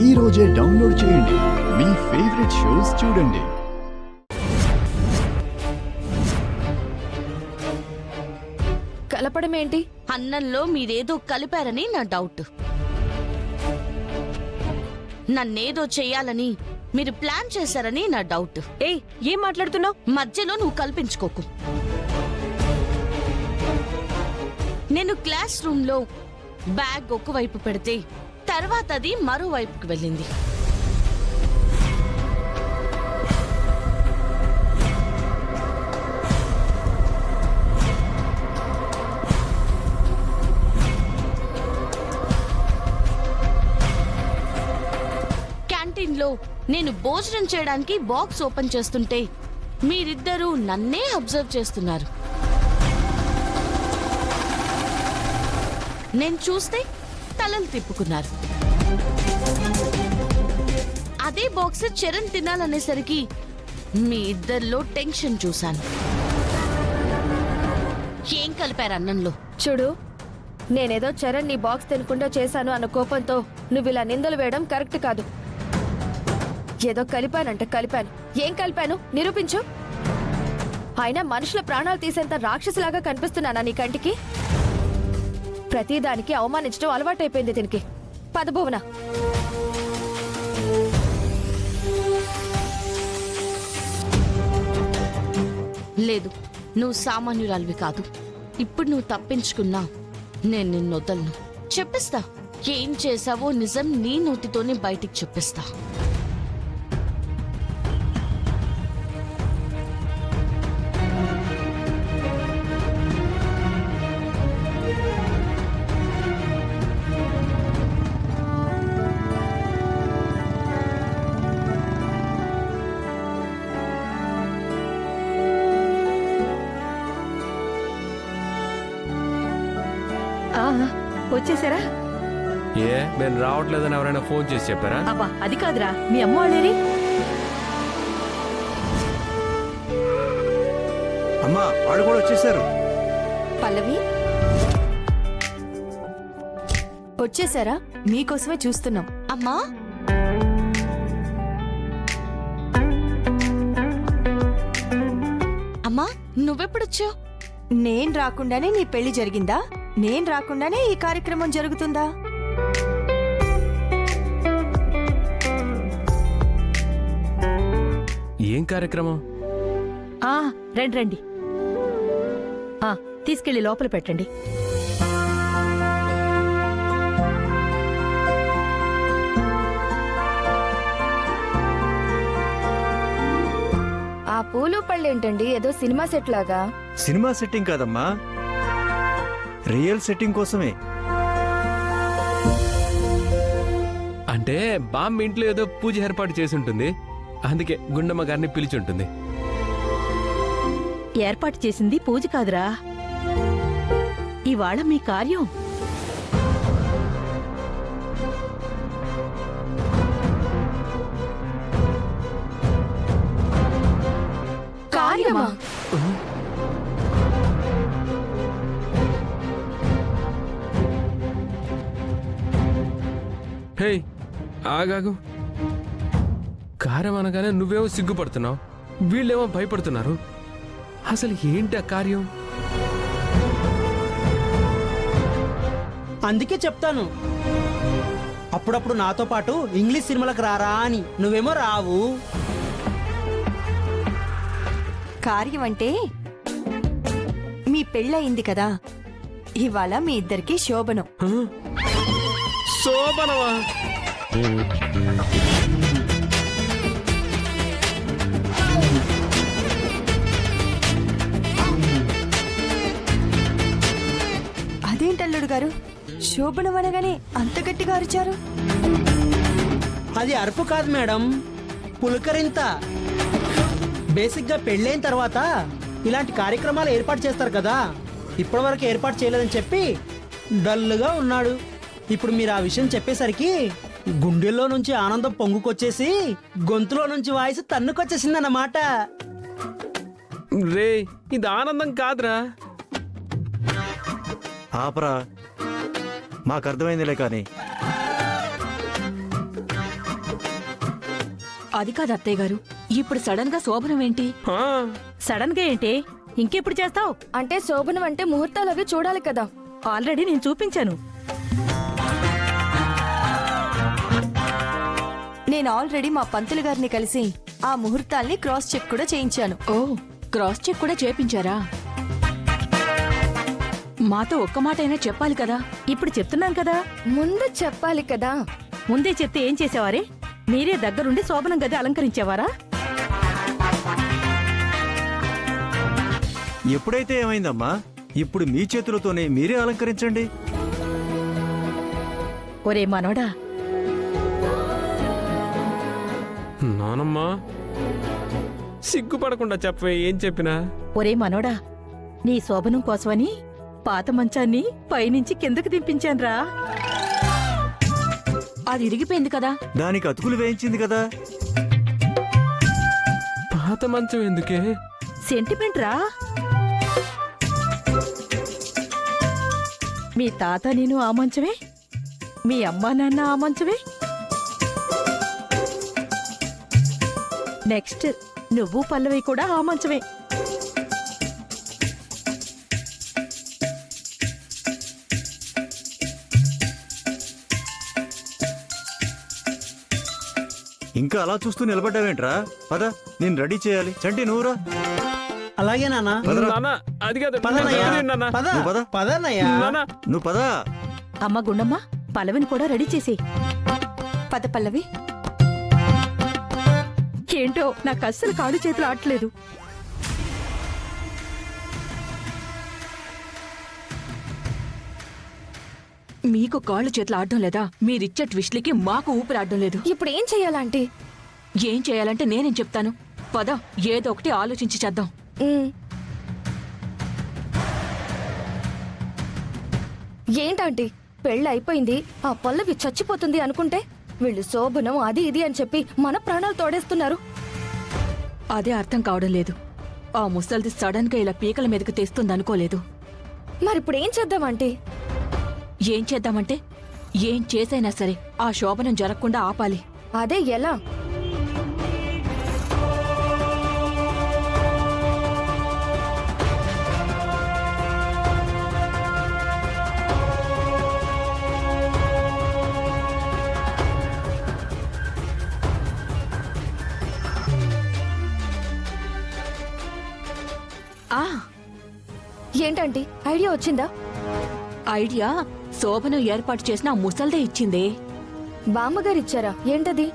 ఈ రోజే డౌన్లోడ్ చేయండి. మీ ఫేవరెట్ షోస్ చూడండి. కలపడం ఏంటి? అన్నంలో మీరేదో కలిపారని నా డౌట్. నన్నేదో చెయ్యాలని మీరు ప్లాన్ చేశారని నా డౌట్. ఏయ్, ఏం మాట్లాడుతున్నావు? మధ్యలో నువ్వు కల్పించుకోకు. నేను క్లాస్ రూమ్ లో బ్యాగ్ ఒకవైపు పెడితే తర్వాత అది మరోవైపుకి వెళ్ళింది. క్యాంటీన్లో నేను భోజనం చేయడానికి బాక్స్ ఓపెన్ చేస్తుంటే మీరిద్దరూ నన్నే అబ్జర్వ్ చేస్తున్నారు. నేను చూస్తే తలలు తిప్పుకున్నారు. అదే బాక్స్ చరణ్ తినాలనేసరికి మీ ఇద్దరిలో టెన్షన్ చూశాను. ఏం కలిపారు అన్నంలో? చూడు, నేనేదో చరణ్ నీ బాక్స్ తినకుండా చేశాను అన్న కోపంతో నువ్వు ఇలా నిందలు వేయడం కరెక్ట్ కాదు. ఏదో కలిపానంటే కలిపాను. ఏం కలిపాను నిరూపించు. అయినా మనుషుల ప్రాణాలు తీసేంత రాక్షసులాగా కనిపిస్తున్నానా నీ కంటికి? ప్రతిదానికి అవమానించడం అలవాటైపోయింది దీనికి. పదభువన, లేదు, నువ్వు సామాన్యురాలివి కాదు. ఇప్పుడు నువ్వు తప్పించుకున్నా నేను నిన్ను వదలను. చెప్పిస్తా, ఏం చేశావో నిజం నీ నోటితోనే బయటికి చెప్పిస్తా. వచ్చేసారా? నేను రావట్లేదని ఎవరైనా ఫోన్ చేసి చెప్పారా? అబ్బా, అది కాదురా, మీ అమ్మ వాళ్ళేరి? అమ్మా, వాళ్ళు కూడా వచ్చేసారు. పల్లవి వచ్చేసారా? మీకోసమే చూస్తున్నాం. అమ్మా, అమ్మా, నువ్వెప్పుడొచ్చావు? నేను రాకుండానే నీ పెళ్లి జరిగిందా? నేను రాకుండానే ఈ కార్యక్రమం జరుగుతుందా? ఏం కార్యక్రమం? రండి రండి, తీసుకెళ్లి లోపల పెట్టండి. ఆ పూలు పళ్ళేంటండి, ఏదో సినిమా సెట్ లాగా? సినిమా సెట్టింగ్ కాదమ్మా, రియల్ సెట్టింగ్ కోసమే. అంటే బామ్మ ఇంట్లో ఏదో పూజ ఏర్పాటు చేసి ఉంటుంది, అందుకే గుండమ్మ గారిని పిలిచి ఉంటుంది. ఏర్పాటు చేసింది పూజ కాదురా, ఇవాళ మీ కార్యం. కార్యమా? హే, ఆగాగు. కార్యం అనగానే నువ్వేమో సిగ్గుపడుతున్నావు, వీళ్ళేమో భయపడుతున్నారు. అసలు ఏంటి ఆ కార్యం? అందుకే చెప్తాను, అప్పుడప్పుడు నాతో పాటు ఇంగ్లీష్ సినిమాలకు రారా అని. నువ్వేమో రావు. కార్యం అంటే మీ పెళ్ళయింది కదా, ఇవాళ మీ ఇద్దరికి శోభనం. శోభనమా? అదేంటల్లుడు గారు, శోభనం అనగానే అంత గట్టిగా అరిచారు? అది అరుపు కాదు మేడం, పులకరింత. బేసిక్గా పెళ్ళైన తర్వాత ఇలాంటి కార్యక్రమాలు ఏర్పాటు చేస్తారు కదా, ఇప్పటివరకు ఏర్పాటు చేయలేదని చెప్పి డల్గా ఉన్నాడు. ఇప్పుడు మీరు ఆ విషయం చెప్పేసరికి గుండెల్లో నుంచి ఆనందం పొంగుకొచ్చేసి గొంతులో నుంచి వాయిస్ తన్నుకొచ్చేసిందన్నమాట. రే, ఇది ఆనందం కాదురా. ఆపరా, మాకు అర్థమైందిలే. కానీ అది కాదు అత్తయ్య గారు, ఇప్పుడు సడన్ గా శోభనం ఏంటి? ఆ, సడన్ గా ఏంటి? ఇంకెప్పుడు చేస్తావు? అంటే శోభనం అంటే ముహూర్తాలు అవి చూడాలి కదా. ఆల్రెడీ నేను చూపించాను. నేను ఆల్రెడీ మా పంతులు గారిని కలిసి ఆ ముహూర్తాల్ని క్రాస్ చెక్ కూడా చేయించాను. ఓ క్రాస్ చెక్ కూడా చేపించారా? మాతో ఒక్క మాట అయినా చెప్పాలి కదా. ఇప్పుడు చెప్తున్నాను కదా. ముందు చెప్పాలి కదా. ముందే చెప్తే ఏం చేసేవారే? మీరే దగ్గరుండి శోభనం గది అలంకరించేవారా? ఎప్పుడైతే ఏమైందమ్మా, ఇప్పుడు మీ చేతులతోనే మీరే అలంకరించండి. ఒరే మనోడా, నానమ్మ సిగ్గుపడకుండా చెప్పవే ఏం చెప్పినా. ఒరే మనోడా, నీ శోభనం కోసమని పాత మంచాన్ని పైనుంచి కిందకి దింపించాన్రా. అది ఇరిగిపోయింది కదా. దానికి అతుకులు వేయించింది కదా. పాత మంచం ఎందుకే? సెంటిమెంట్ రా. మీ తాత నేను ఆ మంచమే, మీ అమ్మా నాన్న ఆ మంచమే, నెక్స్ట్ నువ్వు పల్లవి కూడా ఆ మంచమే. ఇంకా అలా చూస్తూ నిలబడ్డావేంట్రా? పద, నేను రెడీ చేయాలి. చంటి నువ్వురా. అలాగే నాన్న. పదరా. నాన్న అది కాదు పదనయ్యా. నాన్న. పద నువ్వు పద. పదనయ్యా. నాన్న నువ్వు పదా. అమ్మ గుండమ్మ, పల్లవిని కూడా రెడీ చేసి. పద పల్లవి. ఏంటో నాకు అస్సలు కాళ్ళు చేతులు ఆటలేదు. మీకు కాళ్ళు చేతులు ఆడడం లేదా? మీరిచ్చే ట్విస్ట్లకి మాకు ఊపిరి ఆడడం లేదు. ఇప్పుడు ఏం చెయ్యాలంటే? ఏం చేయాలంటే నేనేం చెప్తాను. పద, ఏదో ఒకటి ఆలోచించి చేద్దాం. ఏంటంటే పెళ్ళి అయిపోయింది, ఆ పల్లవి చచ్చిపోతుంది అనుకుంటే వీళ్ళు శోభనం అది ఇది అని చెప్పి మన ప్రాణాలు తోడేస్తున్నారు. అదే అర్థం కావడం లేదు. ఆ ముసల్ది సడన్ గా ఇలా పీకల మీదకి తెస్తుందనుకోలేదు. మరిప్పుడు ఏం చేద్దామంటే? ఏం చేద్దామంటే ఏం చేసైనా సరే ఆ శోభనం జరగకుండా ఆపాలి. అదే ఎలా? ఆ ఏంటంటే ఐడియా వచ్చిందా? ఐడియా శోభనం ఏర్పాటు చేసిన ఆ ముసల్దే ఇచ్చిందే. బామ్మగారు ఇచ్చారా? ఏంటది?